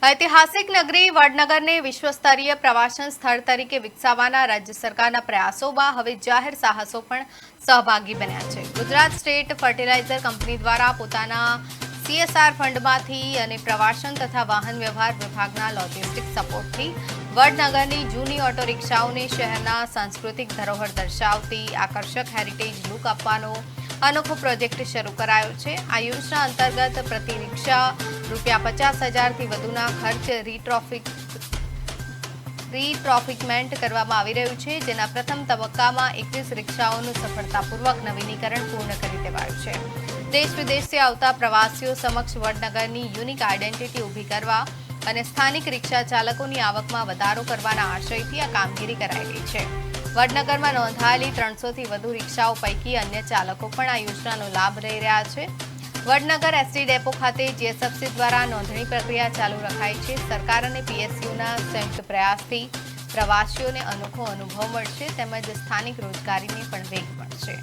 ऐतिहासिक नगरी वडनगरને વિશ્વસ્તરીય પ્રવાસન સ્થળ તરીકે વિકસાવવાના રાજ્ય સરકારના પ્રયાસોમાં હવે જાહેર સાહસો પણ સહભાગી બન્યા છે। ગુજરાત સ્ટેટ ફર્ટિલાઇઝર કંપની દ્વારા પોતાના CSR ફંડમાંથી અને પ્રવાસન તથા વાહન વ્યવહાર વિભાગના લોજિસ્ટિક સપોર્ટથી વડનગરની જૂની ઓટો રિક્ષાઓને શહેરના સાંસ્કૃતિક ધરોહર દર્શાવતી આકર્ષક હેરિટેજ લુક આપવાનો અનોખો પ્રોજેક્ટ શરૂ કરાયો છે। આ યોજના અંતર્ગત પ્રતિ રિક્ષા ₹50,000થી વધુના ખર્ચ રીટ્રોફિટમેન્ટ કરવામાં આવી રહ્યું છે, જેના પ્રથમ તબક્કામાં 21 રિક્ષાઓનું સફળતાપૂર્વક નવીનીકરણ પૂર્ણ કરી દેવાયું છે। દેશ વિદેશથી આવતા પ્રવાસીઓ સમક્ષ વડનગરની યુનિક આઇડેન્ટિટી ઊભી કરવા અને સ્થાનિક રિક્ષા ચાલકોની આવકમાં વધારો કરવાના આશયથી આ કામગીરી કરાઈ રહી છે। વડનગરમાં નોંધાયેલી 300થી વધુ રિક્ષાઓ પૈકી અન્ય ચાલકો પણ આ યોજનાનો લાભ લઈ રહ્યા છે। વડનગર એસટી ડેપો ખાતે GSFC દ્વારા નોંધણી પ્રક્રિયા ચાલુ રખાઈ છે। સરકાર અને PSUના સંયુક્ત પ્રયાસથી પ્રવાસીઓને અનોખો અનુભવ મળશે તેમજ સ્થાનિક રોજગારીને પણ વેગ મળશે।